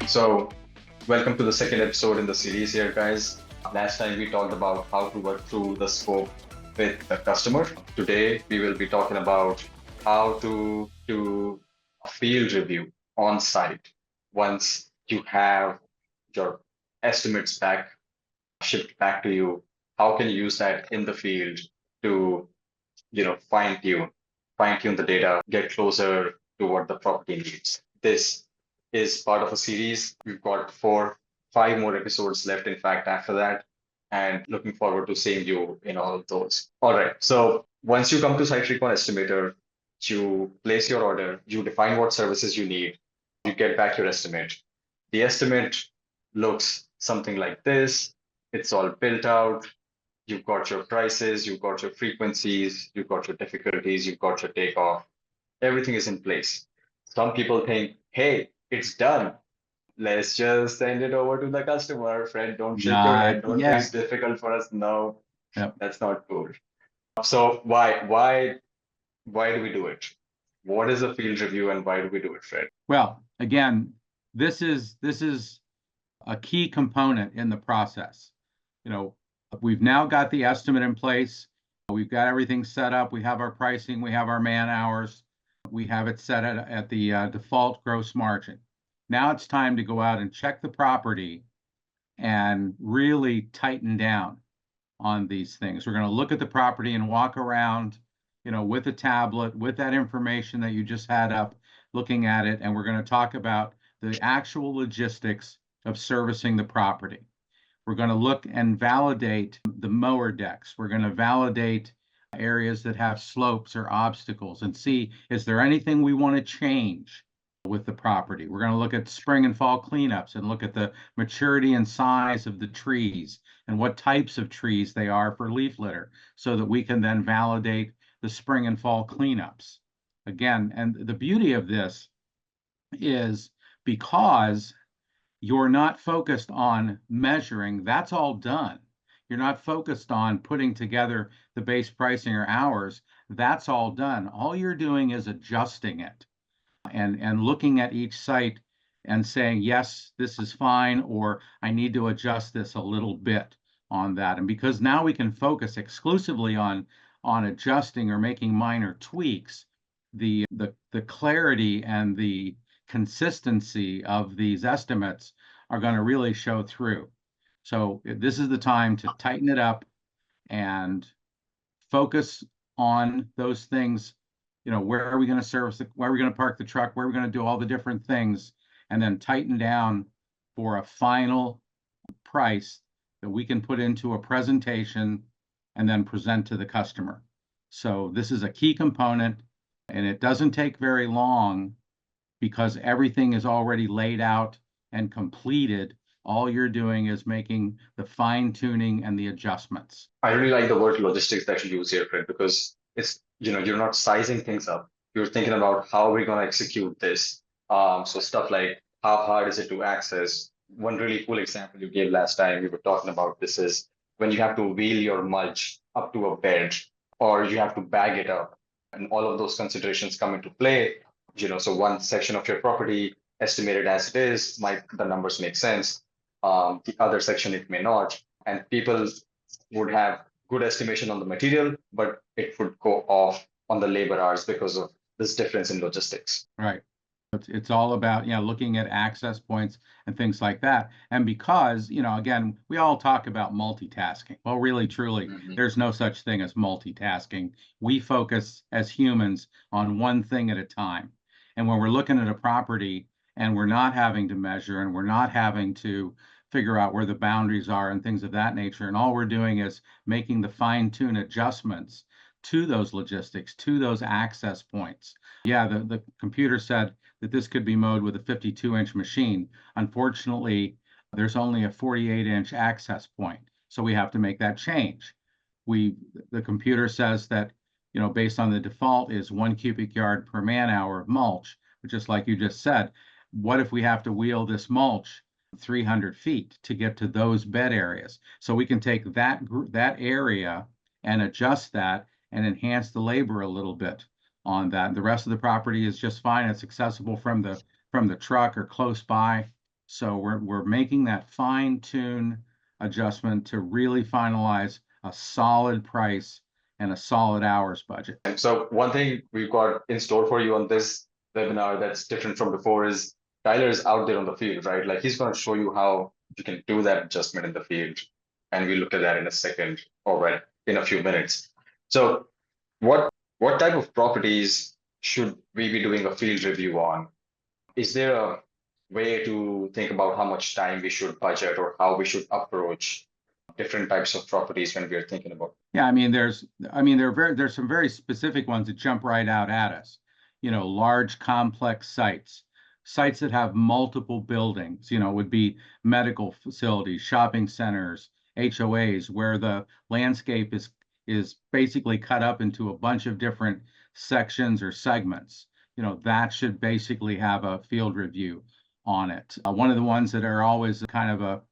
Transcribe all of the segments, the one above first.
So, welcome to the second episode in the series here, guys. Last time we talked about how to work through the scope with the customer. Today, we will be talking about how to do a field review on site once you have your estimates back, shipped back to you. How can you use that in the field to, fine tune the data, get closer to what the property needs? This is part of a series. We've got 5 more episodes left, in fact, after that, and looking forward to seeing you in all of those. All right. So once you come to SiteRecon Estimator, you place your order, you define what services you need, you get back your estimate. The estimate looks something like this. It's all built out. You've got your prices, you've got your frequencies, you've got your difficulties, you've got your takeoff. Everything is in place. Some people think, hey, it's done. Let's just send it over to the customer. Fred, don't shake your head. Not Don't think it's yet. difficult for us. No, Yep. that's not cool. So why do we do it? What is a field review and why do we do it, Fred? Well, again, this is a key component in the process. We've now got the estimate in place. We've got everything set up. We have our pricing. We have our man hours. We have it set at the default gross margin. Now it's time to go out and check the property and really tighten down on these things. We're going to look at the property and walk around, with a tablet, with that information that you just had up, looking at it, and we're going to talk about the actual logistics of servicing the property. We're going to look and validate the mower decks. We're going to validate areas that have slopes or obstacles and see, is there anything we want to change with the property? We're going to look at spring and fall cleanups and look at the maturity and size of the trees and what types of trees they are for leaf litter so that we can then validate the spring and fall cleanups. Again, and the beauty of this is because you're not focused on measuring, that's all done. You're not focused on putting together the base pricing or hours, that's all done. All you're doing is adjusting it and looking at each site and saying, yes, this is fine, or I need to adjust this a little bit on that. And because now we can focus exclusively on adjusting or making minor tweaks, the clarity and the consistency of these estimates are going to really show through. So this is the time to tighten it up and focus on those things. Where are we going to service where are we going to park the truck? Where are we going to do all the different things? And then tighten down for a final price that we can put into a presentation and then present to the customer. So this is a key component, and it doesn't take very long because everything is already laid out and completed. All you're doing is making the fine tuning and the adjustments. I really like the word logistics that you use here, Fred, because it's, you're not sizing things up. You're thinking about how we're going to execute this. So stuff like how hard is it to access? One really cool example you gave last time we were talking about this is when you have to wheel your mulch up to a bed or you have to bag it up, and all of those considerations come into play. So one section of your property estimated as it is, the numbers make sense. The other section, it may not. And people would have good estimation on the material, but it would go off on the labor hours because of this difference in logistics. Right. It's all about, looking at access points and things like that. And because, again, we all talk about multitasking. Well, really, truly, there's no such thing as multitasking. We focus as humans on one thing at a time. And when we're looking at a property and we're not having to measure and we're not having to figure out where the boundaries are and things of that nature, and all we're doing is making the fine-tune adjustments to those logistics, to those access points. Yeah, the computer said that this could be mowed with a 52-inch machine. Unfortunately, there's only a 48-inch access point, so we have to make that change. The computer says that, based on the default is 1 cubic yard per man hour of mulch, but just like you just said, what if we have to wheel this mulch 300 feet to get to those bed areas? So we can take that area and adjust that and enhance the labor a little bit on that. The rest of the property is just fine. It's accessible from the truck or close by. So we're making that fine-tune adjustment to really finalize a solid price and a solid hours budget. And so one thing we've got in store for you on this webinar that's different from before is Tyler is out there on the field, right? Like he's going to show you how you can do that adjustment in the field. And we look at that in a second or right in a few minutes. So what type of properties should we be doing a field review on? Is there a way to think about how much time we should budget or how we should approach different types of properties when we're thinking about? Yeah, there's some very specific ones that jump right out at us. Large complex sites that have multiple buildings, would be medical facilities, shopping centers, HOAs, where the landscape is basically cut up into a bunch of different sections or segments. That should basically have a field review on it. One of the ones that are always kind of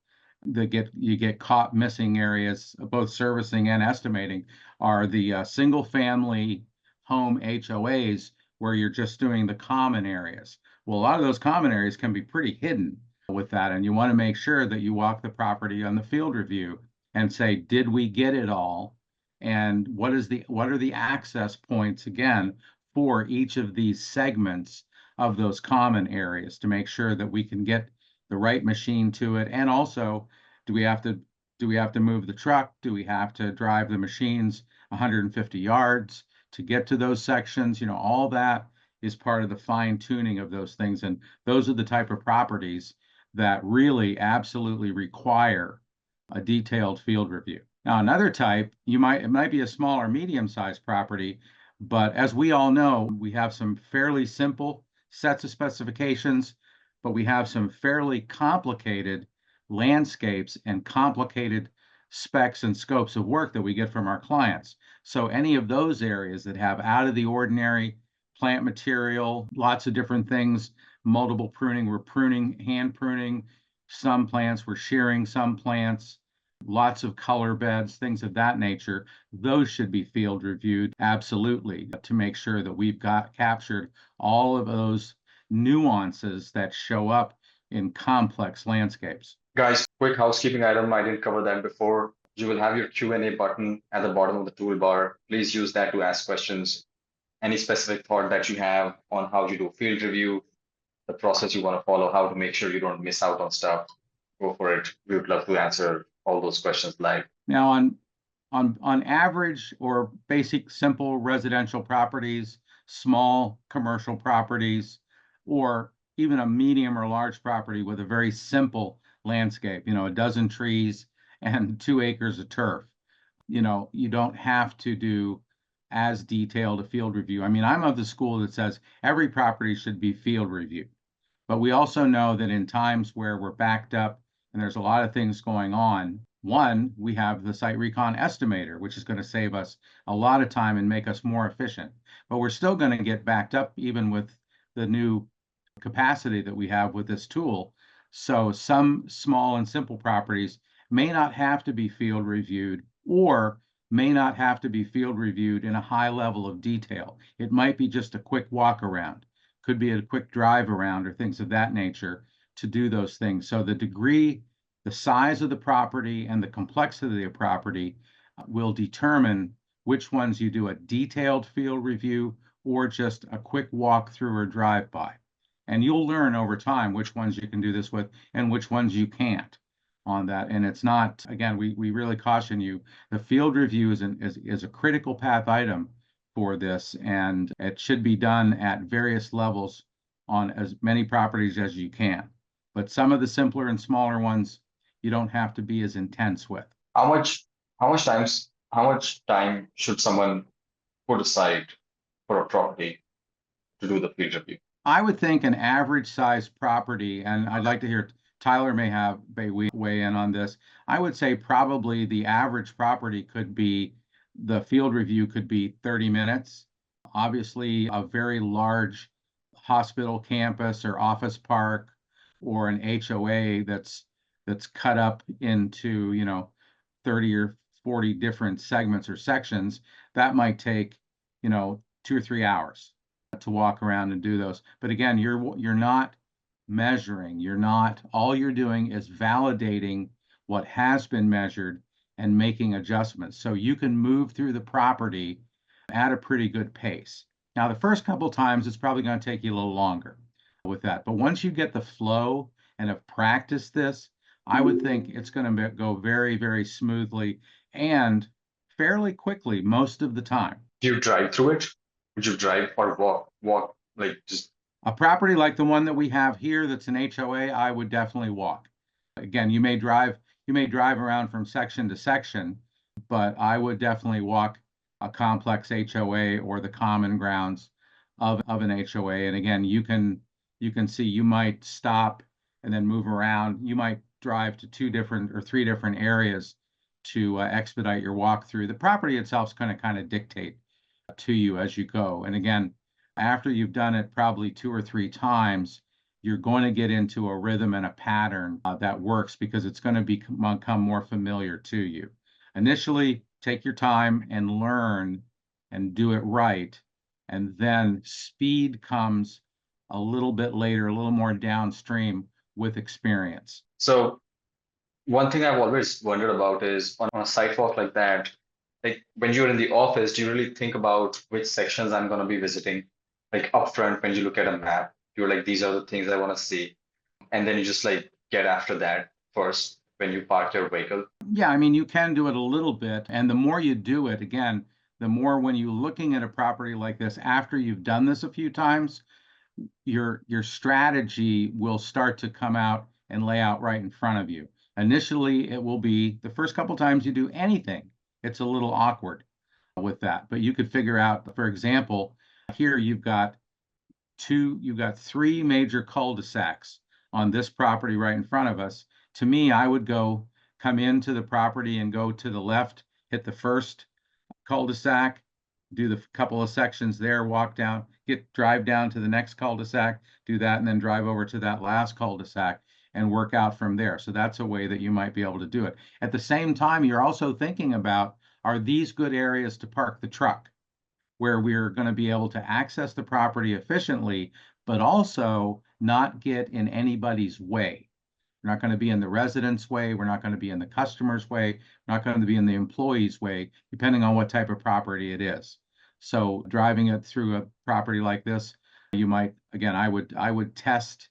you get caught missing areas, both servicing and estimating, are the single family home HOAs where you're just doing the common areas. Well, a lot of those common areas can be pretty hidden with that, and you want to make sure that you walk the property on the field review and say, did we get it all? And what are the access points again for each of these segments of those common areas to make sure that we can get the right machine to it? And also, do we have to move the truck? Do we have to drive the machines 150 yards to get to those sections? All that is part of the fine tuning of those things. And those are the type of properties that really absolutely require a detailed field review. Now, another type, it might be a small or medium-sized property, but as we all know, we have some fairly simple sets of specifications, but we have some fairly complicated landscapes and complicated specs and scopes of work that we get from our clients. So any of those areas that have out of the ordinary plant material, lots of different things, multiple pruning, we're pruning, hand pruning some plants, we're shearing some plants, lots of color beds, things of that nature, those should be field reviewed absolutely to make sure that we've got captured all of those nuances that show up in complex landscapes. Guys, quick housekeeping item. I didn't cover that before. You will have your Q&A button at the bottom of the toolbar. Please use that to ask questions. Any specific thought that you have on how you do field review, the process you want to follow, how to make sure you don't miss out on stuff, go for it. We would love to answer all those questions live. Now, on average or basic simple residential properties, small commercial properties, or even a medium or large property with a very simple landscape, a dozen trees and 2 acres of turf, you don't have to do as detailed a field review. I'm of the school that says every property should be field reviewed. But we also know that in times where we're backed up and there's a lot of things going on, one, we have the SiteRecon estimator, which is going to save us a lot of time and make us more efficient. But we're still going to get backed up even with the new capacity that we have with this tool. So some small and simple properties may not have to be field reviewed or may not have to be field reviewed in a high level of detail. It might be just a quick walk around, could be a quick drive around or things of that nature to do those things. So the size of the property and the complexity of the property will determine which ones you do a detailed field review or just a quick walk through or drive by. And you'll learn over time which ones you can do this with and which ones you can't on that. And it's not, again, we really caution you, the field review is a critical path item for this, and it should be done at various levels on as many properties as you can. But some of the simpler and smaller ones, you don't have to be as intense with. How much time should someone put aside for a property to do the field review? I would think an average size property, and I'd like to hear Tyler may weigh in on this. I would say probably the average property the field review could be 30 minutes. Obviously, a very large hospital campus or office park or an HOA that's cut up into, 30 or 40 different segments or sections, that might take, 2 or 3 hours to walk around and do those. But again, you're not measuring. All you're doing is validating what has been measured and making adjustments. So you can move through the property at a pretty good pace. Now, the first couple times, it's probably going to take you a little longer with that. But once you get the flow and have practiced this, I would think it's going to go very, very smoothly and fairly quickly most of the time. Do you drive through it? Would you drive or walk, like just A property like the one that we have here that's an HOA, I would definitely walk. Again, you may drive around from section to section, but I would definitely walk a complex HOA or the common grounds of an HOA. And again, you can see, you might stop and then move around. You might drive to 2 different or 3 different areas to expedite your walk through. The property itself is going to kind of dictate to you as you go. And again, after you've done it probably 2 or 3 times, you're going to get into a rhythm and a pattern that works, because it's going to become more familiar to you. Initially, take your time and learn and do it right. And then speed comes a little bit later, a little more downstream with experience. so? One thing I've always wondered about is on a site walk like that, like when you're in the office, do you really think about which sections I'm going to be visiting? Like upfront, when you look at a map, you're like, these are the things I want to see. And then you just like get after that first when you park your vehicle. Yeah, I mean, you can do it a little bit. And the more you do it, again, the more when you're looking at a property like this, after you've done this a few times, your strategy will start to come out and lay out right in front of you. Initially, it will be the first couple times you do anything, it's a little awkward with that. But you could figure out, for example, here you've got 3 major cul-de-sacs on this property right in front of us. To me, I would come into the property and go to the left, hit the first cul-de-sac, do the couple of sections there, walk down, drive down to the next cul-de-sac, do that, and then drive over to that last cul-de-sac and work out from there. So that's a way that you might be able to do it. At the same time, you're also thinking about, are these good areas to park the truck, where we're going to be able to access the property efficiently, but also not get in anybody's way. We're not going to be in the resident's way. We're not going to be in the customer's way. We're not going to be in the employee's way, depending on what type of property it is. So driving it through a property like this, you might, again, I would test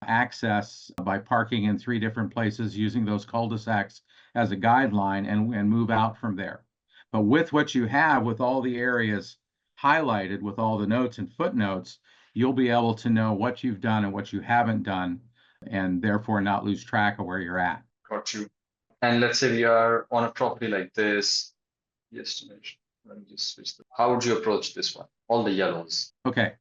access by parking in 3 different places, using those cul-de-sacs as a guideline, and move out from there. But with what you have, with all the areas highlighted, with all the notes and footnotes, you'll be able to know what you've done and what you haven't done, and therefore not lose track of where you're at. Got you. And let's say we are on a property like this. Yes, let me just switch. How would you approach this one? All the yellows. Okay.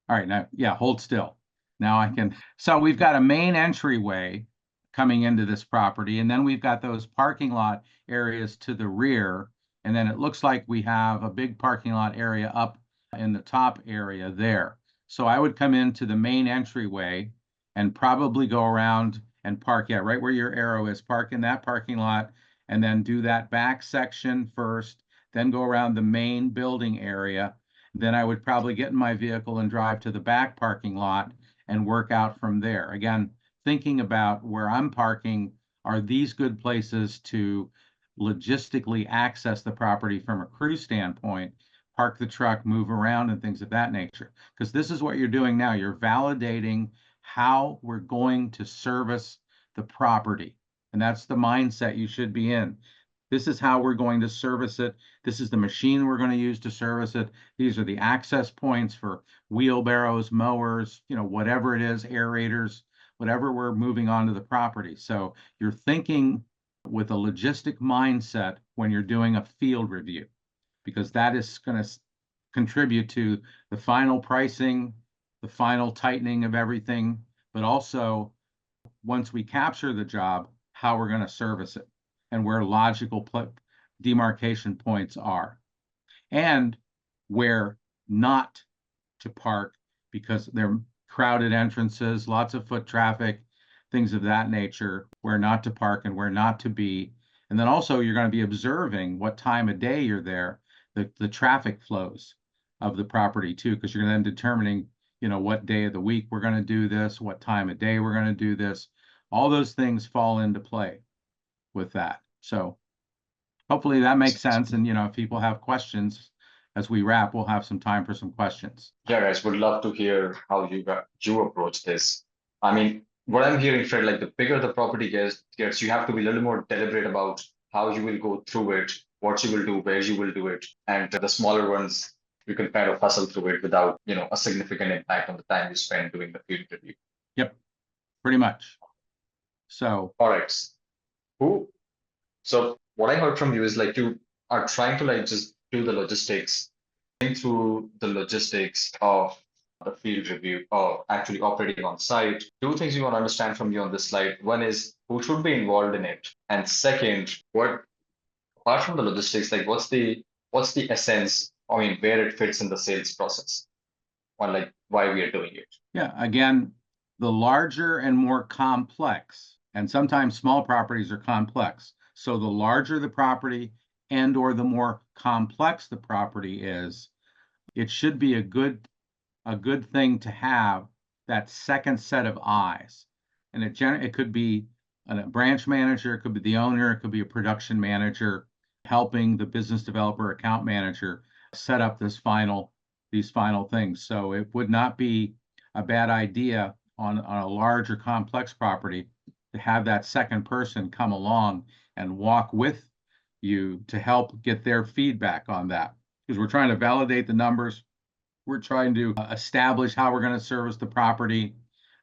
All right. Now, yeah, hold still. Now I can. So we've got a main entryway coming into this property, and then we've got those parking lot areas to the rear. And then it looks like we have a big parking lot area up in the top area there. So I would come into the main entryway and probably go around and park, yeah, right where your arrow is, park in that parking lot, and then do that back section first, then go around the main building area. Then I would probably get in my vehicle and drive to the back parking lot and work out from there. Again, thinking about where I'm parking, are these good places to logistically access the property from a crew standpoint, park the truck, move around, and things of that nature. Because this is what you're doing now. You're validating how we're going to service the property. And that's the mindset you should be in. This is how we're going to service it. This is the machine we're going to use to service it. These are the access points for wheelbarrows, mowers, whatever it is, aerators, whatever we're moving onto the property. So you're thinking with a logistic mindset when you're doing a field review, because that is going to contribute to the final pricing, the final tightening of everything, but also once we capture the job, how we're going to service it and where logical demarcation points are, and where not to park because they're crowded entrances, lots of foot traffic, things of that nature, where not to park and where not to be. And then also you're going to be observing what time of day you're there, the traffic flows. of the property too, because you're then determining, what day of the week we're going to do this, what time of day we're going to do this. All those things fall into play with that. So hopefully that makes sense. And, if people have questions as we wrap, we'll have some time for some questions. Yeah, guys, would love to hear how you approach this. I mean, what I'm hearing, Fred, like the bigger the property gets, you have to be a little more deliberate about how you will go through it, what you will do, where you will do it, and the smaller ones, you can kind of hustle through it without, a significant impact on the time you spend doing the field review. Yep, pretty much. So, all right. Who? So what I heard from you is like you are trying to like just do the logistics, think through the logistics of the field review or actually operating on site. Two things you want to understand from you on this slide. One is who should be involved in it, and second, what apart from the logistics, like what's the essence? I mean, where it fits in the sales process, or like why we are doing it. Yeah, again, the larger and more complex, and sometimes small properties are complex. So the larger the property and or the more complex the property is, it should be a good thing to have that second set of eyes. And it could be a branch manager, it could be the owner, it could be a production manager helping the business developer, account manager set up these final things. So it would not be a bad idea on a large or complex property to have that second person come along and walk with you to help get their feedback on that. Because we're trying to validate the numbers. We're trying to establish how we're going to service the property.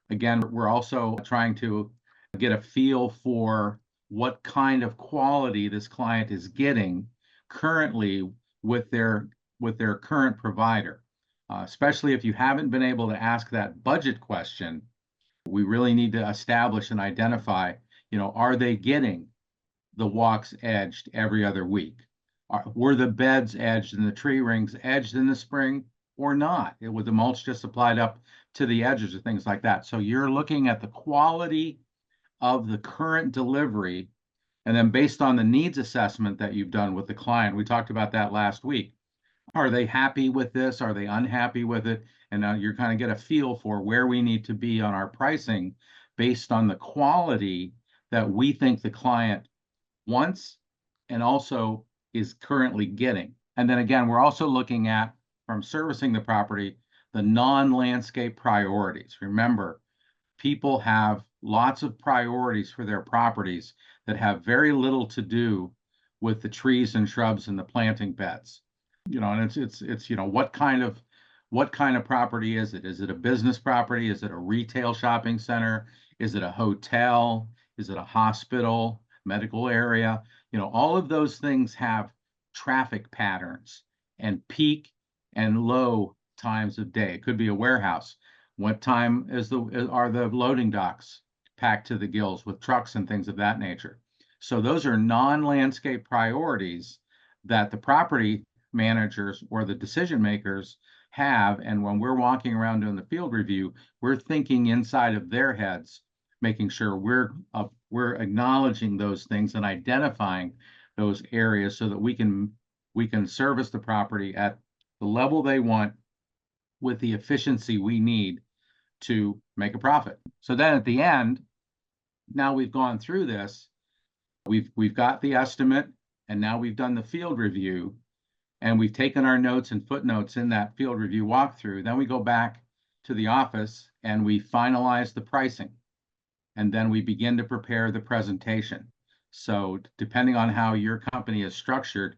Again, we're also trying to get a feel for what kind of quality this client is getting currently with their current provider. Especially if you haven't been able to ask that budget question, we really need to establish and identify, are they getting the walks edged every other week? Were the beds edged and the tree rings edged in the spring or not? Was the mulch just applied up to the edges or things like that? So you're looking at the quality of the current delivery, and then based on the needs assessment that you've done with the client, we talked about that last week. Are they happy with this? Are they unhappy with it? And now you're kind of get a feel for where we need to be on our pricing based on the quality that we think the client wants and also is currently getting. And then again, we're also looking at, from servicing the property, the non-landscape priorities. Remember, people have lots of priorities for their properties that have very little to do with the trees and shrubs and the planting beds. And it's what kind of property is it? Is it a business property? Is it a retail shopping center? Is it a hotel? Is it a hospital, medical area? All of those things have traffic patterns and peak and low times of day. It could be a warehouse. What time are the loading docks packed to the gills with trucks and things of that nature? So those are non-landscape priorities that the property managers or the decision makers have. And when we're walking around doing the field review, we're thinking inside of their heads, making sure we're acknowledging those things and identifying those areas so that we can service the property at the level they want with the efficiency we need to make a profit. So then at the end, now we've gone through this, we've got the estimate, and now we've done the field review, and we've taken our notes and footnotes in that field review walkthrough. Then we go back to the office and we finalize the pricing. And then we begin to prepare the presentation. So depending on how your company is structured,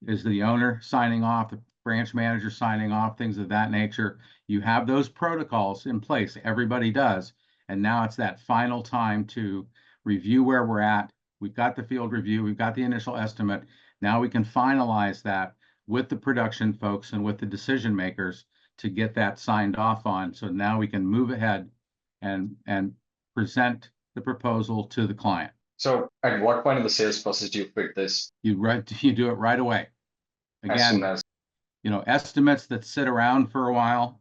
is the owner signing off, the branch manager signing off, things of that nature. You have those protocols in place. Everybody does. And now it's that final time to review where we're at. We've got the field review. We've got the initial estimate. Now we can finalize that with the production folks and with the decision makers to get that signed off on. So now we can move ahead and present the proposal to the client. So at what point in the sales process do you quit this? You do it right away. Again, as soon as estimates that sit around for a while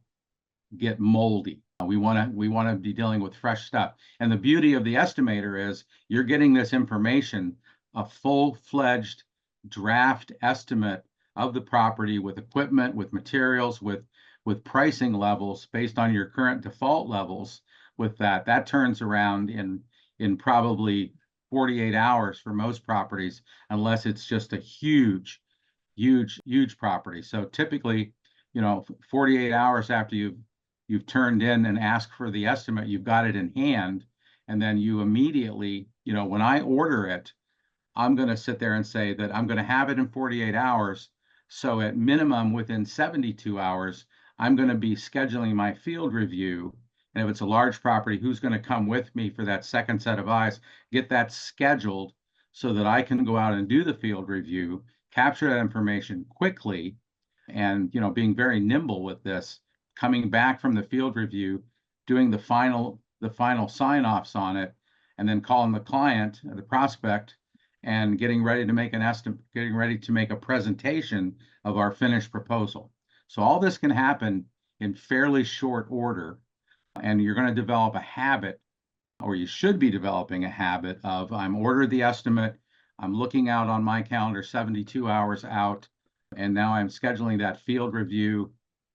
get moldy. We want to be dealing with fresh stuff. And the beauty of the estimator is you're getting this information, a full-fledged draft estimate of the property with equipment, with materials, with pricing levels based on your current default levels. With that turns around in probably 48 hours for most properties, unless it's just a huge property. So typically, 48 hours after you've turned in and asked for the estimate, you've got it in hand, and then you immediately, when I order it, I'm going to sit there and say that I'm going to have it in 48 hours. So at minimum, within 72 hours, I'm going to be scheduling my field review. And if it's a large property, who's going to come with me for that second set of eyes, get that scheduled so that I can go out and do the field review, capture that information quickly, and being very nimble with this, coming back from the field review, doing the final sign-offs on it, and then calling the client, the prospect, and getting ready to make an estimate, getting ready to make a presentation of our finished proposal. So all this can happen in fairly short order, and you're going to develop a habit, or you should be developing a habit of, I'm ordered the estimate, I'm looking out on my calendar 72 hours out, and now I'm scheduling that field review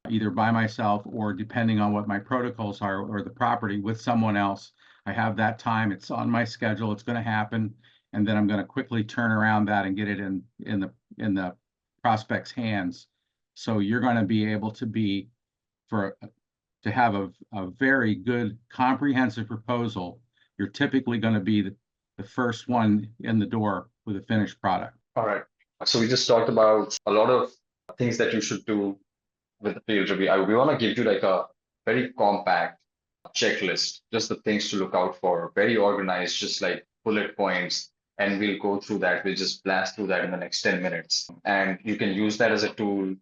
either by myself or, depending on what my protocols are, or the property, with someone else. I have that time, it's on my schedule, it's going to happen, and then I'm going to quickly turn around that and get it in the prospect's hands. So you're going to be able to have a very good comprehensive proposal. You're typically going to be the first one in the door with a finished product. All right. So we just talked about a lot of things that you should do with the field review. We want to give you like a very compact checklist, just the things to look out for, very organized, just like bullet points. And we'll go through that. We'll just blast through that in the next 10 minutes. And you can use that as a tool,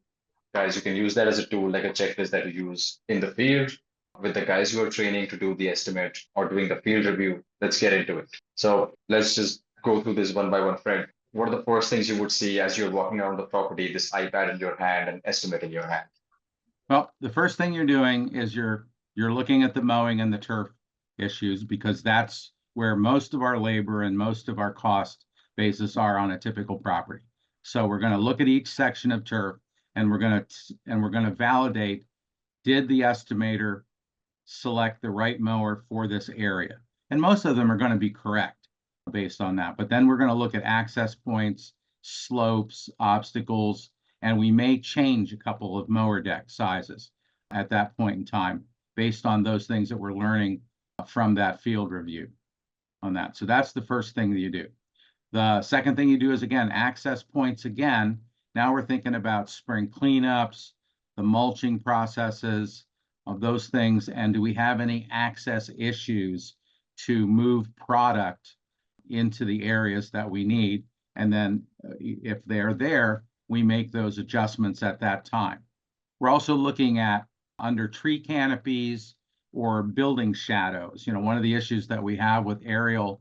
guys. You can use that as a tool, like a checklist that you use in the field with the guys who are training to do the estimate or doing the field review. Let's get into it. So let's just go through this one by one, Fred. What are the first things you would see as you're walking around the property, this iPad in your hand and estimate in your hand? Well, the first thing you're doing is you're looking at the mowing and the turf issues, because that's where most of our labor and most of our cost basis are on a typical property. So we're going to look at each section of turf, and we're going to validate, did the estimator select the right mower for this area? And most of them are going to be correct based on that. But then we're going to look at access points, slopes, obstacles, and we may change a couple of mower deck sizes at that point in time based on those things that we're learning from that field review on that. So that's the first thing that you do. The second thing you do is, again, access points again. Now we're thinking about spring cleanups, the mulching processes, of those things, and do we have any access issues to move product into the areas that we need? And then if they're there, we make those adjustments at that time. We're also looking at under tree canopies or building shadows. One of the issues that we have with aerial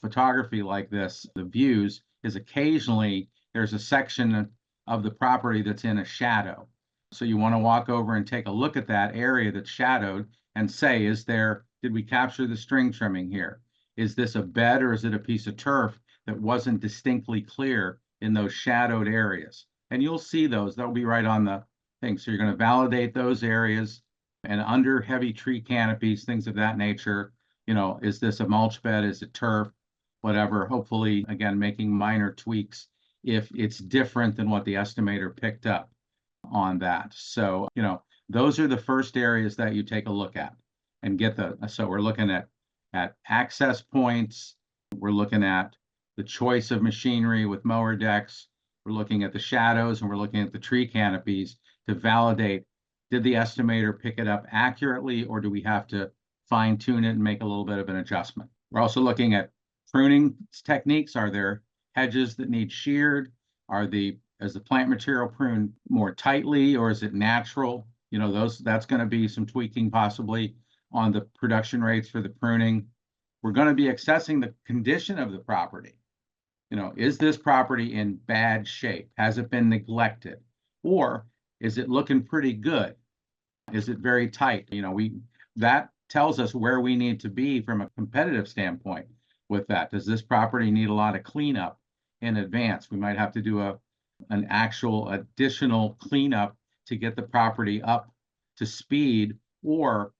photography like this, the views, is occasionally there's a section of the property that's in a shadow. So you want to walk over and take a look at that area that's shadowed and say, did we capture the string trimming here? Is this a bed or is it a piece of turf that wasn't distinctly clear in those shadowed areas? And you'll see those, they'll be right on the thing. So you're going to validate those areas, and under heavy tree canopies, things of that nature, is this a mulch bed? Is it turf? Whatever, hopefully, again, making minor tweaks if it's different than what the estimator picked up on that. So, those are the first areas that you take a look at and so we're looking at access points. We're looking at the choice of machinery with mower decks. We're looking at the shadows, and we're looking at the tree canopies to validate, did the estimator pick it up accurately, or do we have to fine tune it and make a little bit of an adjustment? We're also looking at pruning techniques. Are there hedges that need sheared? Is the plant material pruned more tightly, or is it natural? That's going to be some tweaking possibly on the production rates for the pruning. We're going to be assessing the condition of the property. Is this property in bad shape? Has it been neglected? Or is it looking pretty good? Is it very tight? That tells us where we need to be from a competitive standpoint with that. Does this property need a lot of cleanup in advance? We might have to do a an actual additional cleanup to get the property up to speed, or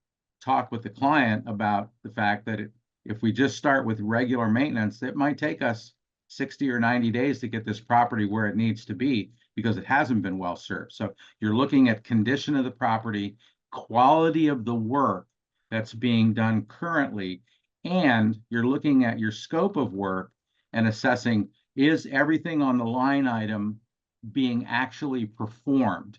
talk with the client about the fact that if we just start with regular maintenance, it might take us 60 or 90 days to get this property where it needs to be because it hasn't been well served. So you're looking at condition of the property, quality of the work that's being done currently, and you're looking at your scope of work and assessing, is everything on the line item being actually performed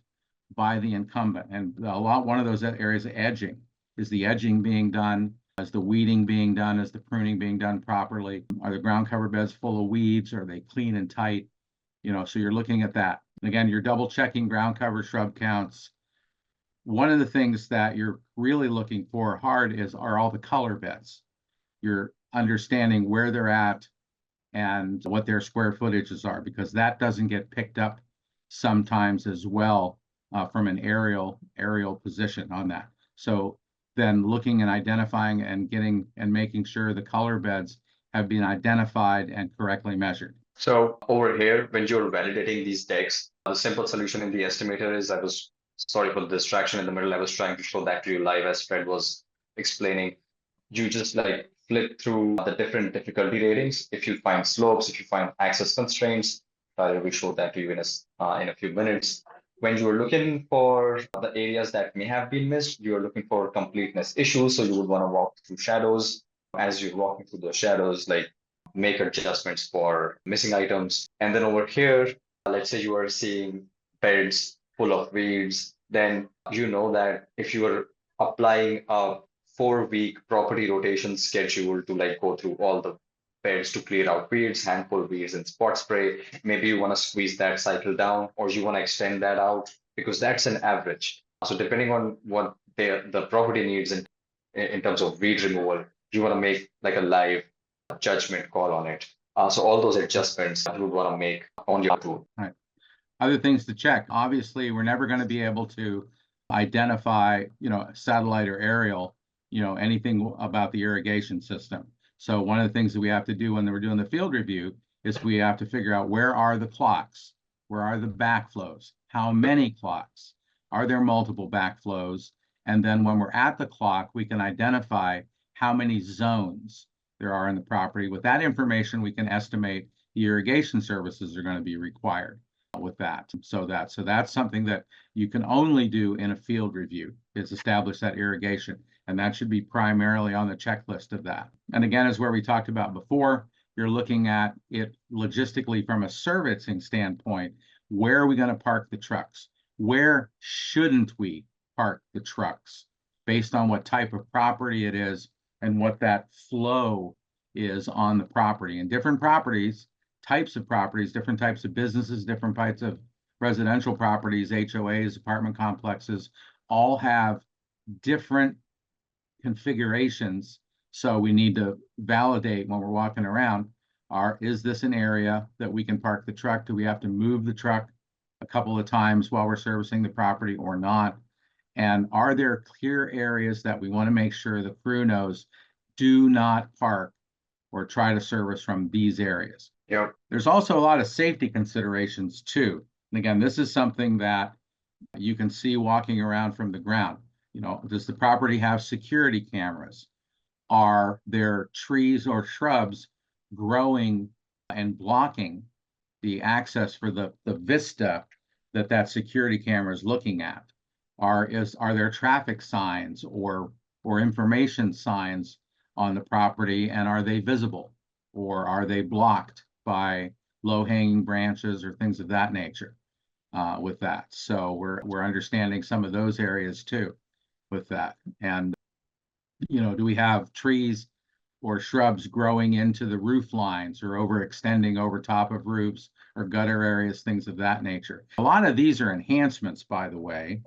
by the incumbent? And one of those areas of edging. Is the edging being done? Is the weeding being done? Is the pruning being done properly? Are the ground cover beds full of weeds? Are they clean and tight? So you're looking at that. Again, you're double checking ground cover, shrub counts. One of the things that you're really looking for hard are all the color beds. You're understanding where they're at and what their square footages are, because that doesn't get picked up sometimes as well from an aerial position on that. So then looking and identifying and making sure the color beds have been identified and correctly measured. So over here, when you're validating these decks, the simple solution in the estimator is, I was sorry for the distraction in the middle. I was trying to show that to you live as Fred was explaining. You just like flip through the different difficulty ratings. If you find slopes, if you find access constraints, I will show that to you in a few minutes. When you're looking for the areas that may have been missed, you're looking for completeness issues. So you would want to walk through shadows. As you're walking through the shadows, like make adjustments for missing items. And then over here, let's say you are seeing beds full of weeds, then you know that if you are applying a 4-week property rotation schedule to like go through all the beds to clear out weeds, handful weeds and spot spray, maybe you want to squeeze that cycle down, or you want to extend that out, because that's an average. So depending on what the property needs in terms of weed removal, you want to make like a live judgment call on it. So all those adjustments you would want to make on your tool. Right. Other things to check. Obviously, we're never going to be able to identify, satellite or aerial, anything about the irrigation system. So one of the things that we have to do when we're doing the field review is we have to figure out, where are the clocks? Where are the backflows? How many clocks? Are there multiple backflows? And then when we're at the clock, we can identify how many zones there are in the property. With that information, we can estimate the irrigation services are going to be required with that. So that's something that you can only do in a field review, is establish that irrigation. And that should be primarily on the checklist of that. And again, as where we talked about before, you're looking at it logistically from a servicing standpoint. Where are we going to park the trucks? Where shouldn't we park the trucks, based on what type of property it is and what that flow is on the property? And different properties, types of properties, different types of businesses, different types of residential properties, HOAs, apartment complexes, all have different configurations. So we need to validate when we're walking around, is this an area that we can park the truck? Do we have to move the truck a couple of times while we're servicing the property or not? And are there clear areas that we want to make sure the crew knows, do not park or try to service from these areas? Yep. There's also a lot of safety considerations too. And again, this is something that you can see walking around from the ground. Does the property have security cameras? Are there trees or shrubs growing and blocking the access for the vista that security camera is looking at? Are there traffic signs or information signs on the property, and are they visible, or are they blocked by low-hanging branches or things of that nature with that? So we're understanding some of those areas too with that. And do we have trees or shrubs growing into the roof lines or overextending over top of roofs or gutter areas, things of that nature? A lot of these are enhancements, by the way,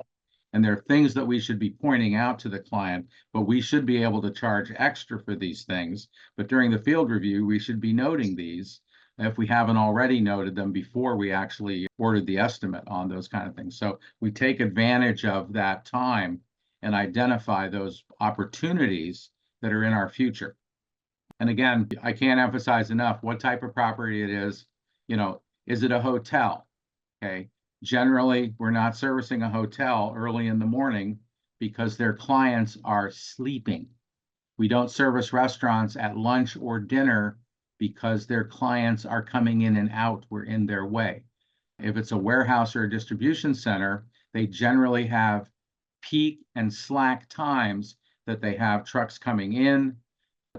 and they're things that we should be pointing out to the client, but we should be able to charge extra for these things. But during the field review, we should be noting these if we haven't already noted them before we actually ordered the estimate on those kind of things. So we take advantage of that time and identify those opportunities that are in our future. And again, I can't emphasize enough what type of property it is. Is it a hotel? Okay. Generally, we're not servicing a hotel early in the morning because their clients are sleeping. We don't service restaurants at lunch or dinner because their clients are coming in and out. We're in their way. If it's a warehouse or a distribution center, they generally have peak and slack times that they have trucks coming in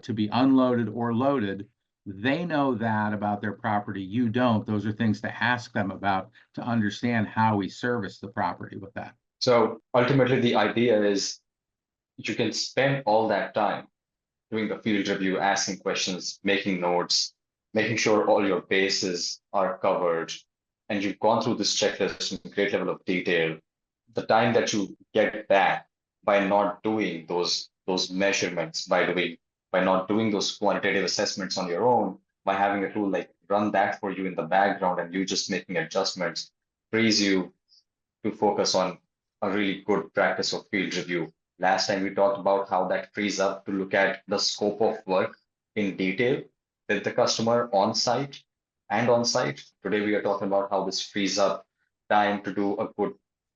to be unloaded or loaded. They know that about their property. You don't. Those are things to ask them about to understand how we service the property with that. So ultimately, the idea is you can spend all that time doing the field review, asking questions, making notes, making sure all your bases are covered, and you've gone through this checklist in a great level of detail. The time that you get back by not doing those measurements, by not doing those quantitative assessments on your own, by having a tool like run that for you in the background and you just making adjustments, frees you to focus on a really good practice of field review. Last time we talked about how that frees up to look at the scope of work in detail with the customer on site and on site. Today we are talking about how this frees up time to do a good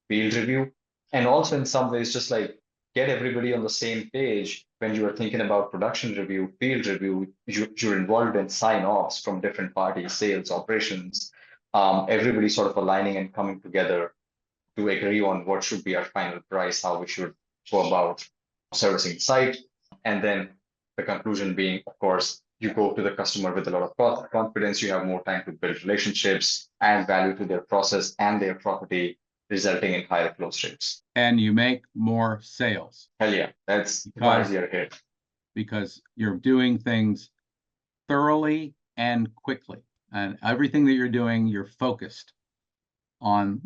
field review. And also in some ways, just like get everybody on the same page when you are thinking about production review, field review, you're involved in sign-offs from different parties, sales, operations, everybody sort of aligning and coming together to agree on what should be our final price, how we should go about servicing the site. And then the conclusion being, of course, you go to the customer with a lot of confidence, you have more time to build relationships, add value to their process and their property, resulting in higher close rates. And you make more sales. Hell yeah, that's why we are here. Because you're doing things thoroughly and quickly. And everything that you're doing, you're focused on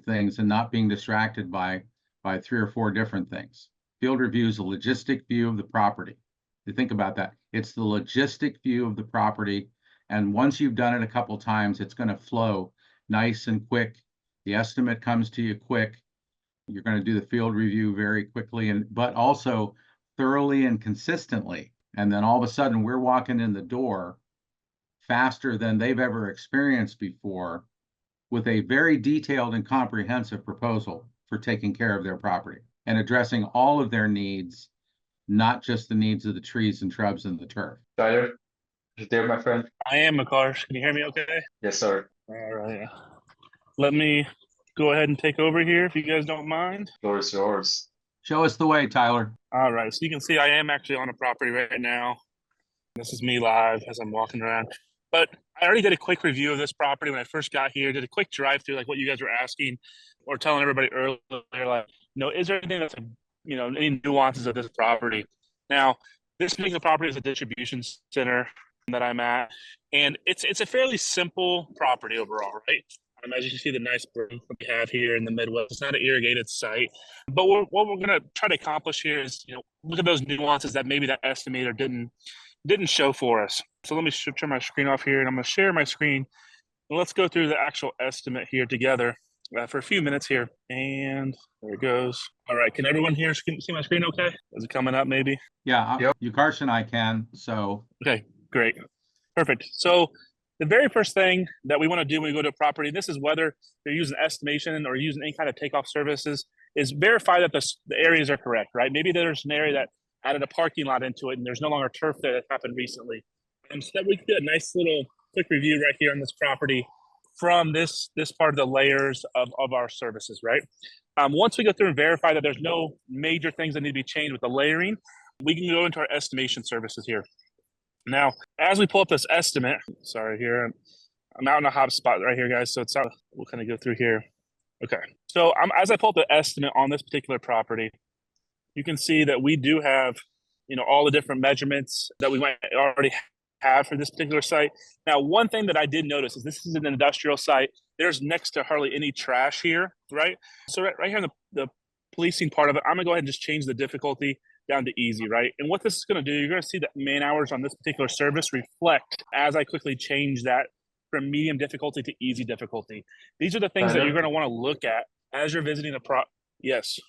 things and not being distracted by 3 or 4 different things. Field review is a logistic view of the property. You think about that. It's the logistic view of the property. And once you've done it a couple times, it's going to flow nice and quick. The estimate comes to you quick. You're going to do the field review very quickly, but also thoroughly and consistently. And then all of a sudden we're walking in the door faster than they've ever experienced before with a very detailed and comprehensive proposal for taking care of their property and addressing all of their needs, not just the needs of the trees and shrubs and the turf. Tyler, you there, my friend? I am, Akash. Can you hear me okay? Yes, sir. All right. Let me go ahead and take over here if you guys don't mind. Floor is yours. Show us the way, Tyler. All right. So you can see I am actually on a property right now. This is me live as I'm walking around. But I already did a quick review of this property when I first got here, did a quick drive through, like what you guys were asking or telling everybody earlier, like, is there anything that's, any nuances of this property? Now, this particular property is a distribution center that I'm at, and it's a fairly simple property overall, right? As you can see, the nice broom we have here in the Midwest. It's not an irrigated site, but what we're going to try to accomplish here is, look at those nuances that maybe that estimator didn't show for us. So let me turn my screen off here, and I'm going to share my screen. And let's go through the actual estimate here together for a few minutes here. And there it goes. All right, can everyone here see my screen okay? Is it coming up maybe? Yeah, Yep. You, Carson, I can. So okay, great, perfect. So the very first thing that we want to do when we go to a property, this is whether they're using estimation or using any kind of takeoff services, is verify that the areas are correct, right? Maybe there's an area that added a parking lot into it and there's no longer turf there that happened recently. So that we can do a nice little quick review right here on this property from this part of the layers of our services, right? Once we go through and verify that there's no major things that need to be changed with the layering, we can go into our estimation services here. Now, as we pull up this estimate, sorry here, I'm out in a hot spot right here, guys. So it's out, we'll kind of go through here. Okay. So as I pull up the estimate on this particular property, you can see that we do have, all the different measurements that we might already have for this particular site. Now, one thing that I did notice is this is an industrial site. There's next to hardly any trash here, right? So right here in the policing part of it, I'm gonna go ahead and just change the difficulty down to easy, right? And what this is gonna do, you're gonna see that man hours on this particular service reflect as I quickly change that from medium difficulty to easy difficulty. These are the things that you're gonna wanna look at as you're visiting a Yes.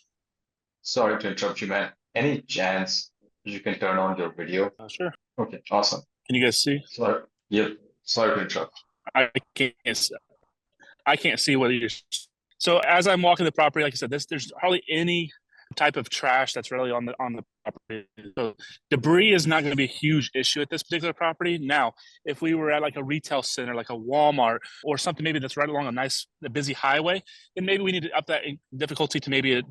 Sorry to interrupt you, man. Any chance you can turn on your video? Sure. Okay, awesome. Can you guys see? Sorry. Yep. Sorry to interrupt. I can't see. I can't see whether you're. So as I'm walking the property, like I said, there's hardly any type of trash that's really on the property. So debris is not going to be a huge issue at this particular property. Now, if we were at like a retail center, like a Walmart or something maybe that's right along a busy highway, then maybe we need to up that difficulty to maybe a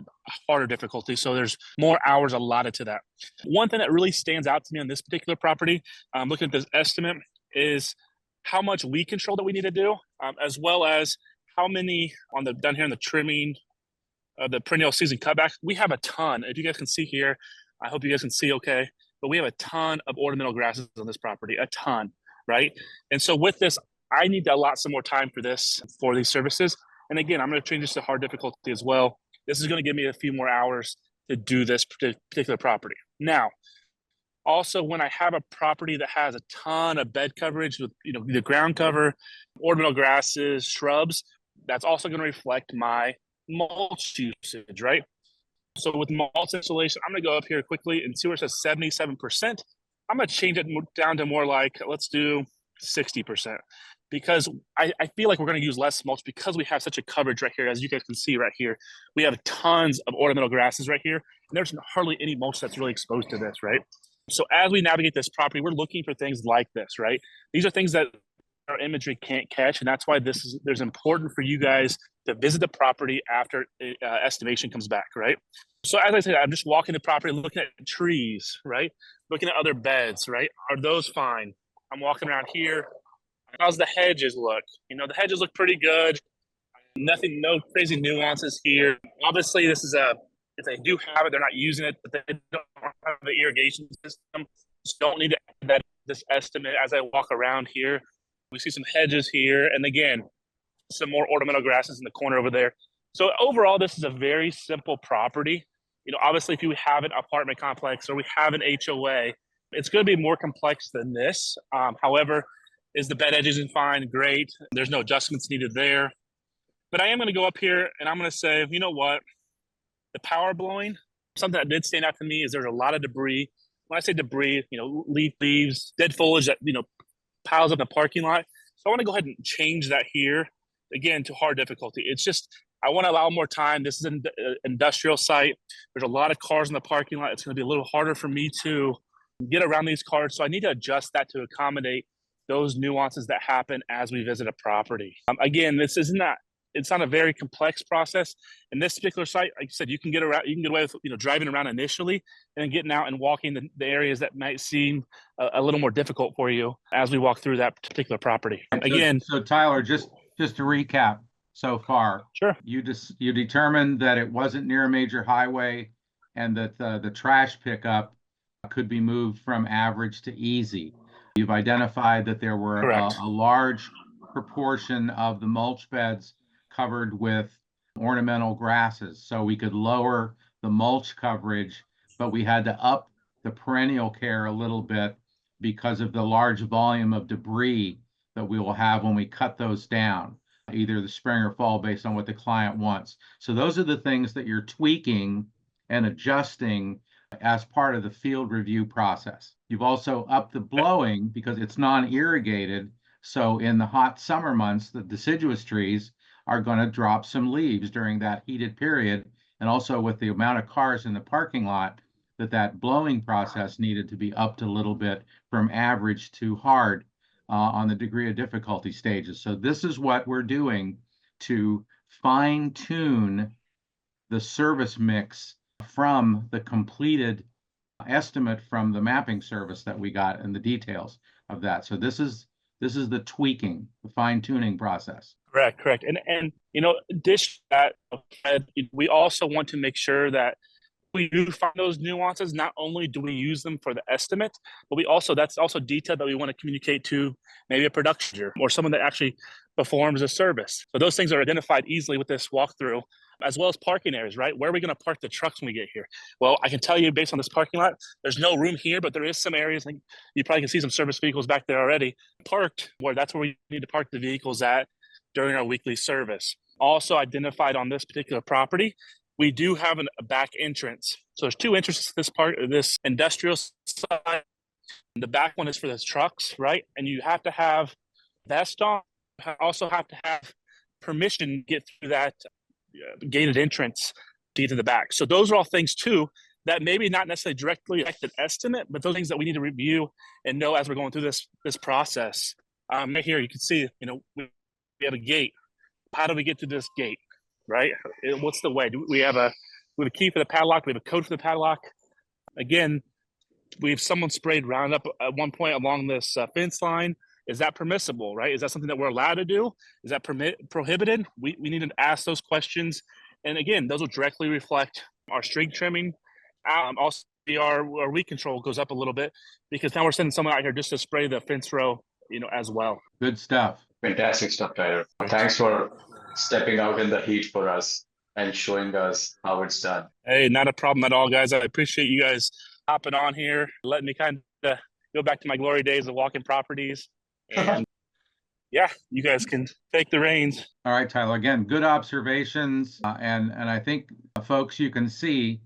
harder difficulty. So there's more hours allotted to that. One thing that really stands out to me on this particular property, looking at this estimate, is how much weed control that we need to do, as well as how many down here in the trimming, the perennial season cutbacks. We have a ton. If you guys can see here, I hope you guys can see okay, but we have a ton of ornamental grasses on this property, a ton, right? And so with this, I need to allot some more time for these services. And again, I'm going to change this to hard difficulty as well. This is going to give me a few more hours to do this particular property. Now, also, when I have a property that has a ton of bed coverage with, the ground cover, ornamental grasses, shrubs, that's also going to reflect my mulch usage, right? So with mulch installation, I'm going to go up here quickly and see where it says 77%. I'm going to change it down to more like, let's do 60%, because I feel like we're going to use less mulch because we have such a coverage right here. As you guys can see right here, we have tons of ornamental grasses right here, and there's hardly any mulch that's really exposed to this, right? So as we navigate this property, we're looking for things like this, right? These are things that our imagery can't catch, and that's why there's important for you guys to visit the property after estimation comes back, right? So as I said, I'm just walking the property, looking at trees, right? Looking at other beds, right? Are those fine? I'm walking around here. How's the hedges look? The hedges look pretty good. Nothing, no crazy nuances here. Obviously, this is if they do have it, they're not using it, but they don't have the irrigation system. So don't need to add this estimate as I walk around here. We see some hedges here, and again, some more ornamental grasses in the corner over there. So overall, this is a very simple property. Obviously, if you have an apartment complex or we have an HOA, it's going to be more complex than this. However, is the bed edges fine? Great. There's no adjustments needed there. But I am going to go up here and I'm going to say, you know what? The power blowing, something that did stand out to me is there's a lot of debris. When I say debris, leaves, dead foliage that, piles up in the parking lot. So I want to go ahead and change that here, again, to hard difficulty. It's just, I want to allow more time. This is an industrial site. There's a lot of cars in the parking lot. It's going to be a little harder for me to get around these cars. So I need to adjust that to accommodate those nuances that happen as we visit a property. Again, it's not a very complex process. In this particular site, like I said, you can get away with driving around initially and then getting out and walking the areas that might seem a little more difficult for you as we walk through that particular property. Again, so Tyler, just to recap so far, sure. You determined that it wasn't near a major highway and that the trash pickup could be moved from average to easy. You've identified that there were a large proportion of the mulch beds covered with ornamental grasses, so we could lower the mulch coverage, but we had to up the perennial care a little bit because of the large volume of debris that we will have when we cut those down, either the spring or fall, based on what the client wants. So those are the things that you're tweaking and adjusting as part of the field review process. You've also upped the blowing because it's non-irrigated. So in the hot summer months, the deciduous trees are going to drop some leaves during that heated period. And also with the amount of cars in the parking lot, that blowing process needed to be upped a little bit from average to hard on the degree of difficulty stages. So this is what we're doing to fine tune the service mix from the completed estimate from the mapping service that we got and the details of that. So this is the tweaking, the fine tuning process. Correct. And dish that, we also want to make sure that we do find those nuances. Not only do we use them for the estimate, but that's also detail that we want to communicate to maybe a production or someone that actually performs a service. So those things are identified easily with this walkthrough, as well as parking areas, right? Where are we going to park the trucks when we get here? Well, I can tell you based on this parking lot, there's no room here, but there is some areas, like you probably can see some service vehicles back there already parked, that's where we need to park the vehicles at during our weekly service. Also identified on this particular property, we do have a back entrance. So there's two entrances to this industrial side. The back one is for the trucks, right? And you have to have vest on. You also have to have permission to get through that gated entrance to get to the back. So those are all things too that maybe not necessarily directly affect an estimate, but those things that we need to review and know as we're going through this process. Right here, you can see, we have a gate. How do we get to this gate, right? What's the way? We have a key for the padlock. We have a code for the padlock. Again, we have someone sprayed Roundup at one point along this fence line. Is that permissible, right? Is that something that we're allowed to do? Is that prohibited? We need to ask those questions. And again, those will directly reflect our string trimming. Also, our weed control goes up a little bit because now we're sending someone out here just to spray the fence row, as well. Good stuff. Fantastic stuff, Tyler. Thanks for stepping out in the heat for us and showing us how it's done. Hey, not a problem at all, guys. I appreciate you guys hopping on here, letting me kind of go back to my glory days of walking properties. And yeah, you guys can take the reins. All right, Tyler, again, good observations. And I think, folks, you can see,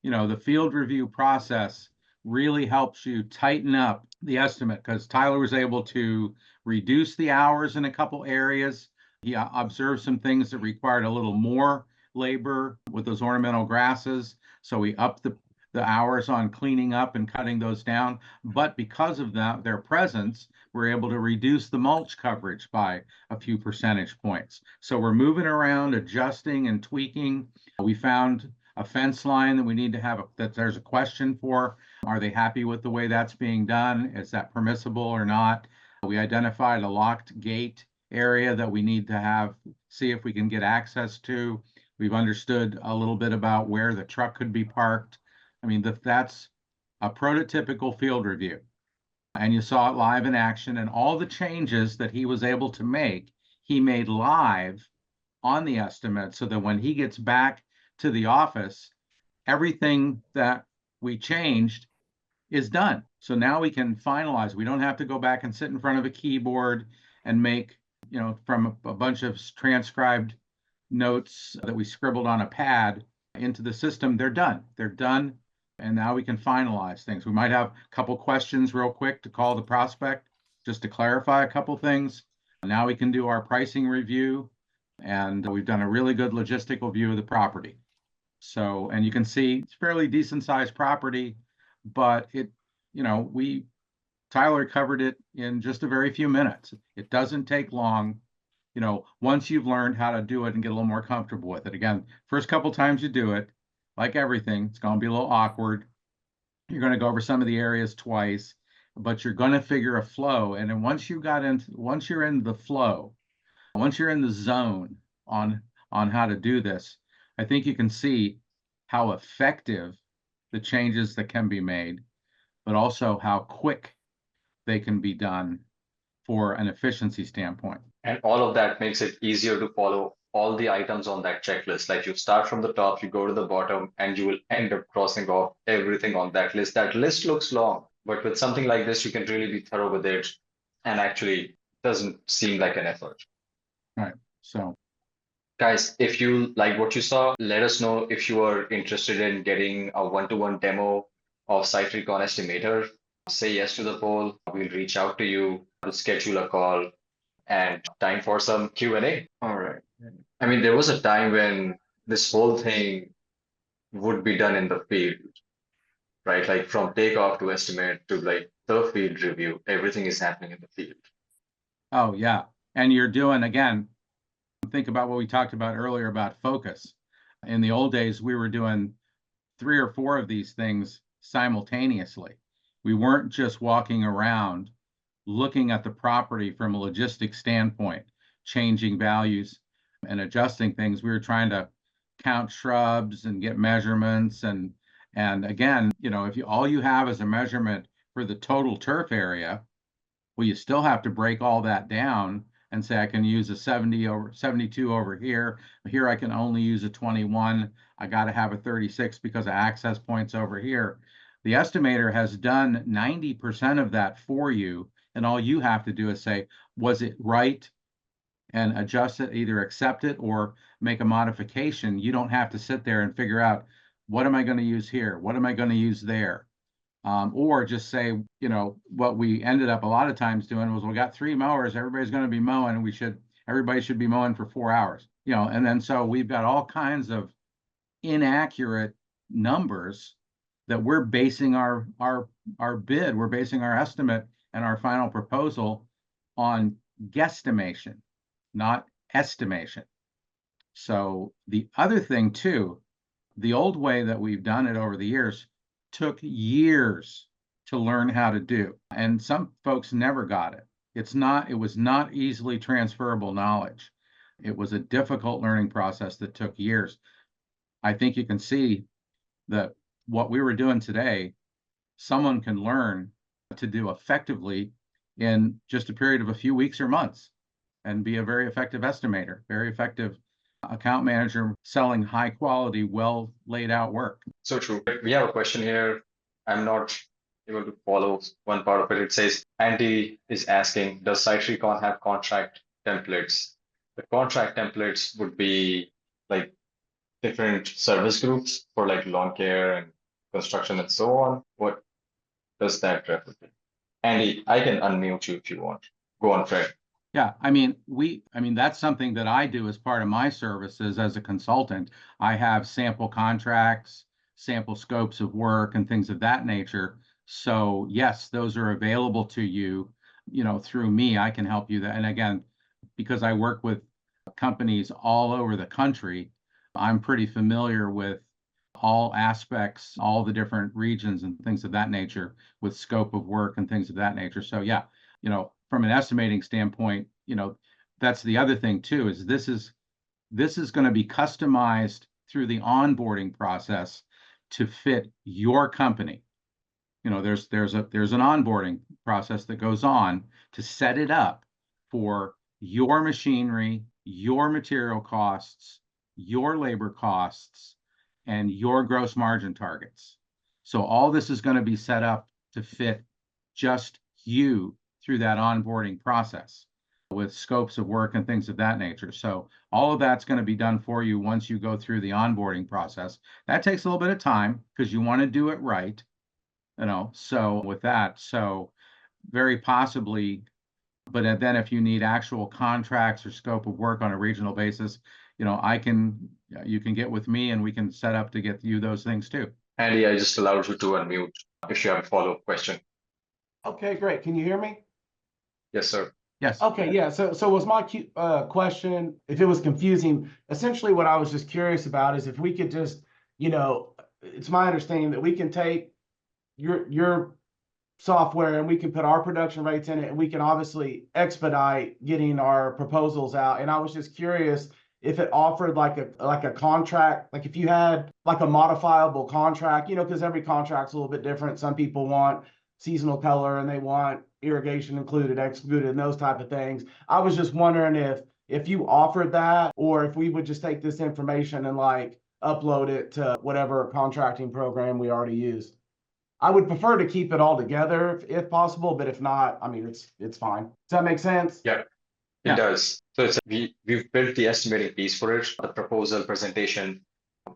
the field review process really helps you tighten up the estimate because Tyler was able to reduce the hours in a couple areas. He observed some things that required a little more labor with those ornamental grasses. So we upped the hours on cleaning up and cutting those down. But because of their presence, we're able to reduce the mulch coverage by a few percentage points. So we're moving around, adjusting and tweaking. We found a fence line that we need to have, that there's a question for. Are they happy with the way that's being done? Is that permissible or not? We identified a locked gate area that we need to see if we can get access to. We've understood a little bit about where the truck could be parked. I mean, that's a prototypical field review. And you saw it live in action, and all the changes that he was able to make, he made live on the estimate so that when he gets back to the office, everything that we changed is done. So now we can finalize. We don't have to go back and sit in front of a keyboard and make, from a bunch of transcribed notes that we scribbled on a pad into the system. They're done. They're done. And now we can finalize things. We might have a couple questions real quick to call the prospect just to clarify a couple things. Now we can do our pricing review, and we've done a really good logistical view of the property. So, and you can see it's fairly decent sized property, but Tyler covered it in just a very few minutes. It doesn't take long, once you've learned how to do it and get a little more comfortable with it. Again, first couple times you do it, like everything, it's going to be a little awkward. You're going to go over some of the areas twice, but you're going to figure a flow. And then once you're in the flow, once you're in the zone on how to do this, I think you can see how effective the changes that can be made, but also how quick they can be done for an efficiency standpoint. And all of that makes it easier to follow all the items on that checklist. Like you start from the top, you go to the bottom, and you will end up crossing off everything on that list. That list looks long, but with something like this, you can really be thorough with it and actually doesn't seem like an effort. All right. So guys, if you like what you saw, let us know if you are interested in getting a one-to-one demo of SiteRecon Estimator. Say yes to the poll. We'll reach out to you to schedule a call and time for some Q&A. All right. I mean, there was a time when this whole thing would be done in the field, right? Like from takeoff to estimate to like the field review, everything is happening in the field. Oh, yeah. And you're doing, again, think about what we talked about earlier about focus. In the old days, we were doing 3 or 4 of these things simultaneously. We weren't just walking around looking at the property from a logistic standpoint, changing values and adjusting things. We were trying to count shrubs and get measurements. And again, if all you have is a measurement for the total turf area, well, you still have to break all that down and say, I can use a 72 over here. Here I can only use a 21. I got to have a 36 because of access points over here. The estimator has done 90% of that for you. And all you have to do is say, was it right? And adjust it, either accept it or make a modification. You don't have to sit there and figure out, what am I going to use here? What am I going to use there? Or just say, what we ended up a lot of times doing was, we got 3 mowers, everybody's going to be mowing, and we should everybody should be mowing for 4 hours, and then so we've got all kinds of inaccurate numbers that we're basing our bid, we're basing our estimate and our final proposal on guesstimation, not estimation. So the other thing too, the old way that we've done it over the years took years to learn how to do, and some folks never got it. It was not easily transferable knowledge. It was a difficult learning process that took years. I think you can see that what we were doing today, someone can learn to do effectively in just a period of a few weeks or months and be a very effective estimator, very effective account manager selling high quality, well laid out work. So true. We have a question here. I'm not able to follow one part of it. It says, Andy is asking, does SiteRecon have contract templates? The contract templates would be like different service groups for like lawn care and construction and so on. What does that refer to? Andy, I can unmute you if you want. Go on, Fred. Yeah, I mean, that's something that I do as part of my services as a consultant. I have sample contracts, sample scopes of work, and things of that nature. So yes, those are available to you, through me. I can help you that. And again, because I work with companies all over the country, I'm pretty familiar with all aspects, all the different regions and things of that nature with scope of work and things of that nature. So yeah, from an estimating standpoint, that's the other thing too, is this is going to be customized through the onboarding process to fit your company. There's an onboarding process that goes on to set it up for your machinery, your material costs, your labor costs, and your gross margin targets. So all this is going to be set up to fit just you through that onboarding process with scopes of work and things of that nature. So all of that's going to be done for you once you go through the onboarding process. That takes a little bit of time because you want to do it right, so with that, so very possibly, but then if you need actual contracts or scope of work on a regional basis, you can get with me and we can set up to get you those things too. Andy, I just allowed you to unmute if you have a follow-up question. Okay, great. Can you hear me? Yes, sir. Yes. Okay, yeah. So was my question, if it was confusing, essentially what I was just curious about is if we could just, it's my understanding that we can take your software and we can put our production rates in it, and we can obviously expedite getting our proposals out. And I was just curious if it offered like a contract, like if you had like a modifiable contract, because every contract's a little bit different. Some people want seasonal color and they want irrigation included, excluded, and those type of things. I was just wondering if you offered that, or if we would just take this information and like upload it to whatever contracting program we already use. I would prefer to keep it all together if possible, but if not, I mean, it's fine. Does that make sense? Yeah, it does. So we've built the estimating piece for it, the proposal, presentation,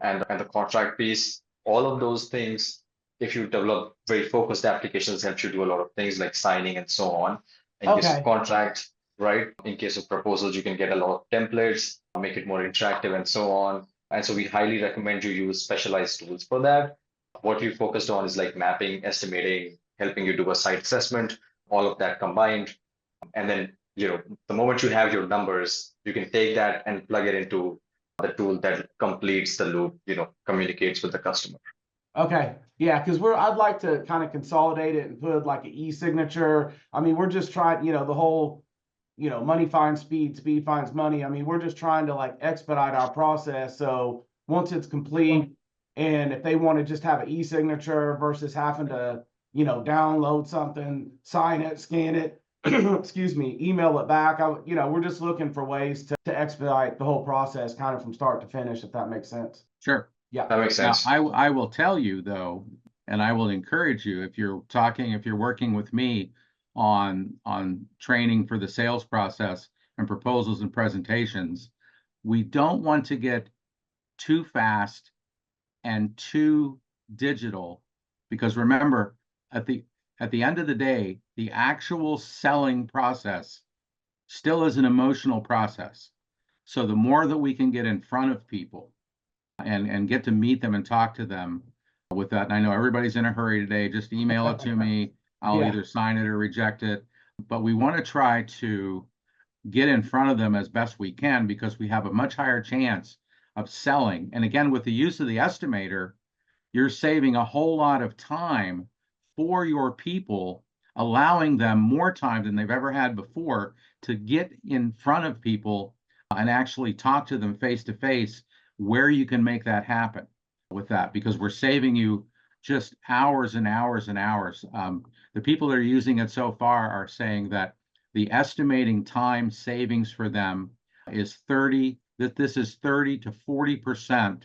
and the contract piece. All of those things, if you develop very focused applications, helps you do a lot of things like signing and so on. In case of contracts, right? In case of proposals, you can get a lot of templates, make it more interactive and so on. And so we highly recommend you use specialized tools for that. What we focused on is like mapping, estimating, helping you do a site assessment, all of that combined. And then, the moment you have your numbers, you can take that and plug it into the tool that completes the loop, communicates with the customer. Okay. Yeah, because I'd like to kind of consolidate it and put like an e-signature. I mean, we're just trying, the whole, money finds speed, speed finds money. I mean, we're just trying to like expedite our process. So once it's complete, and if they want to just have an e-signature versus having to, download something, sign it, scan it, excuse me, email it back, we're just looking for ways to expedite the whole process kind of from start to finish, if that makes sense. Sure. Yeah. That makes sense. Now, I will tell you though, and I will encourage you, if you're working with me on training for the sales process and proposals and presentations, we don't want to get too fast and too digital, because remember, at the end of the day, the actual selling process still is an emotional process. So the more that we can get in front of people and get to meet them and talk to them with that, and I know everybody's in a hurry today, just email it to me. I'll Yeah. either sign it or reject it. But we want to try to get in front of them as best we can, because we have a much higher chance of selling. And again, with the use of the estimator, you're saving a whole lot of time for your people, allowing them more time than they've ever had before to get in front of people and actually talk to them face to face, where you can make that happen with that, because we're saving you just hours and hours and hours. The people that are using it so far are saying that the estimating time savings for them is 30 to 40%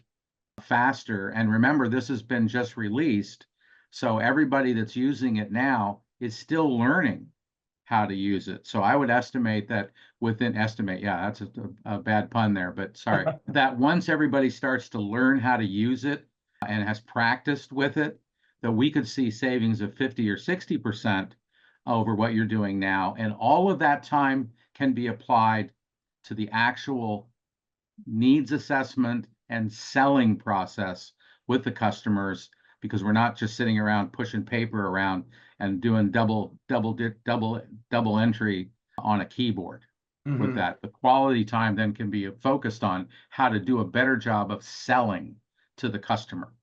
faster. And remember, this has been just released, so everybody that's using it now is still learning how to use it. So I would estimate that yeah, that's a bad pun there, but sorry, that once everybody starts to learn how to use it and has practiced with it, that we could see savings of 50 or 60% over what you're doing now. And all of that time can be applied to the actual needs assessment and selling process with the customers, because we're not just sitting around pushing paper around and doing double entry on a keyboard. With that, the quality time then can be focused on how to do a better job of selling to the customer.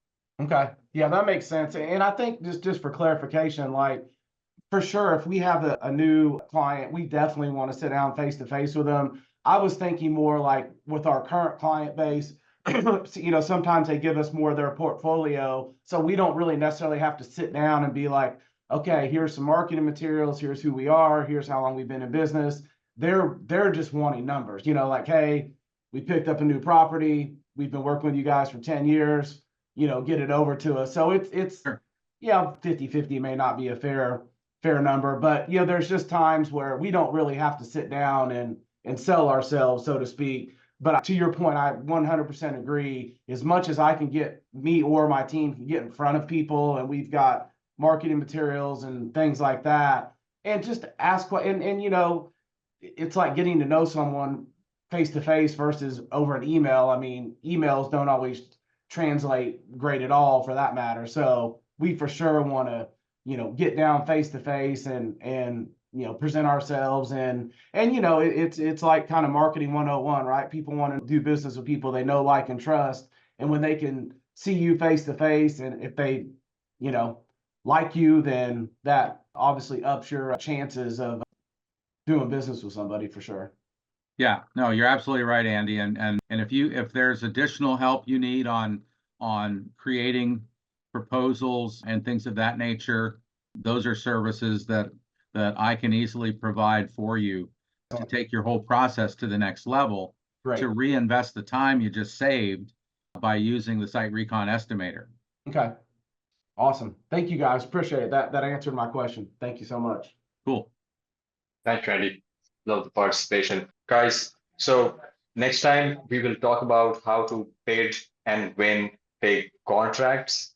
Okay. Yeah, that makes sense. And I think just for clarification, like, for sure, if we have a new client, we definitely want to sit down face to face with them. I was thinking more like with our current client base, sometimes they give us more of their portfolio, so we don't really necessarily have to sit down and be like, okay, here's some marketing materials, here's who we are, here's how long we've been in business. They're just wanting numbers, like, hey, we picked up a new property, we've been working with you guys for 10 years, get it over to us. So it's Sure. Yeah, 50-50 may not be a fair number, but there's just times where we don't really have to sit down and sell ourselves, so to speak. But to your point, I 100% agree. As much as I can get, me or my team can get in front of people, and we've got marketing materials and things like that, and just ask, and it's like getting to know someone face to face versus over an email. I mean, emails don't always translate great at all, for that matter. So we for sure want to get down face to face and present ourselves, and it's like kind of marketing 101, right? People want to do business with people they know, like, and trust. And when they can see you face to face, and if they like you, then that obviously ups your chances of doing business with somebody, for sure. Yeah, no, you're absolutely right, Andy. And if there's additional help you need on creating proposals and things of that nature, those are services that I can easily provide for you to take your whole process to the next level, Great. to reinvest the time you just saved by using the SiteRecon estimator. Okay. Awesome. Thank you, guys. Appreciate it. That answered my question. Thank you so much. Cool. Thanks, Randy. Love the participation. Guys, so next time we will talk about how to bid and win big contracts.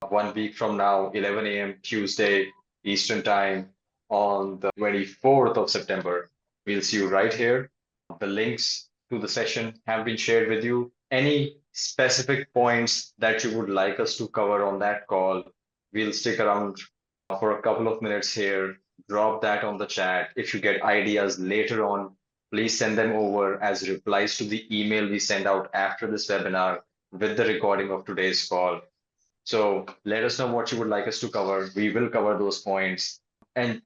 1 week from now, 11 a.m. Tuesday, Eastern Time, on the 24th of September. We'll see you right here. The links to the session have been shared with you. Any specific points that you would like us to cover on that call, we'll stick around for a couple of minutes here. Drop that on the chat. If you get ideas later on, please send them over as replies to the email we send out after this webinar with the recording of today's call. So let us know what you would like us to cover. We will cover those points. And,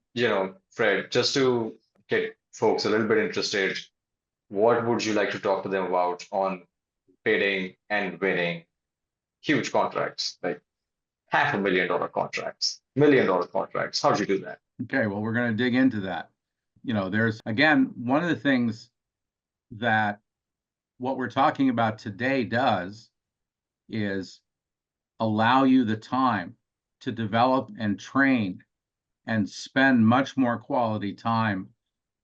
Fred, just to get folks a little bit interested, what would you like to talk to them about on bidding and winning huge contracts, like $500,000 contracts, $1 million contracts? How'd you do that? Okay, well, we're going to dig into that. There's, again, one of the things that what we're talking about today does is allow you the time to develop and train and spend much more quality time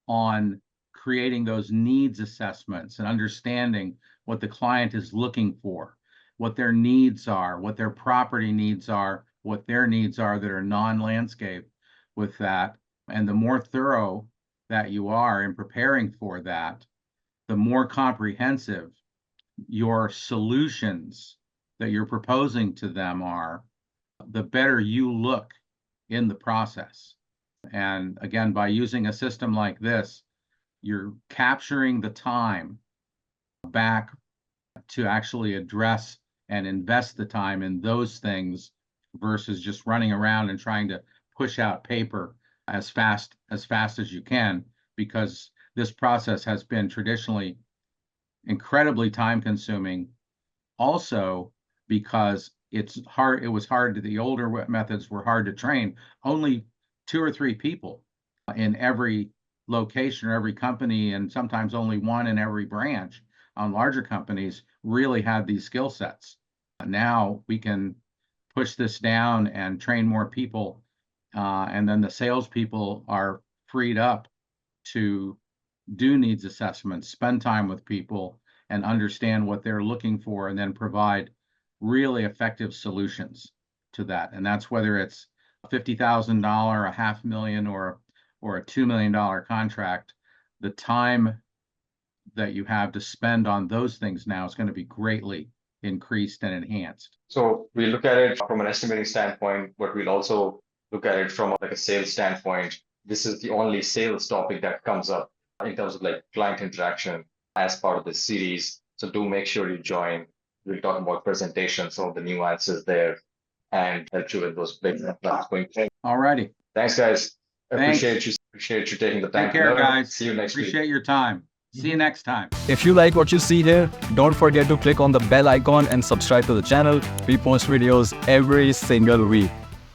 on creating those needs assessments and understanding what the client is looking for, what their needs are, what their property needs are, what their needs are that are non-landscape with that. And the more thorough that you are in preparing for that, the more comprehensive your solutions that you're proposing to them are, the better you look in the process. And again, by using a system like this, you're capturing the time back to actually address and invest the time in those things versus just running around and trying to push out paper as fast as you can, because this process has been traditionally incredibly time consuming. Also, because it was hard, the older methods were hard to train. Only 2 or 3 people in every location or every company, and sometimes only 1 in every branch on larger companies really had these skill sets. Now we can push this down and train more people, and then the salespeople are freed up to do needs assessments, spend time with people, and understand what they're looking for, and then provide really effective solutions to that. And that's whether it's a $50,000, a $500,000, or a $2 million contract. The time that you have to spend on those things now is going to be greatly increased and enhanced. So we look at it from an estimating standpoint, but we'll also look at it from like a sales standpoint. This is the only sales topic that comes up in terms of like client interaction as part of this series. So do make sure you join. We'll talk about presentations, some of the nuances there, and help you with those big plans going forward. All righty. Thanks, guys. Thanks. Appreciate you taking the time. Take care, to learn. guys. See you next week. Appreciate your time. See you next time. If you like what you see here, don't forget to click on the bell icon and subscribe to the channel. We post videos every single week.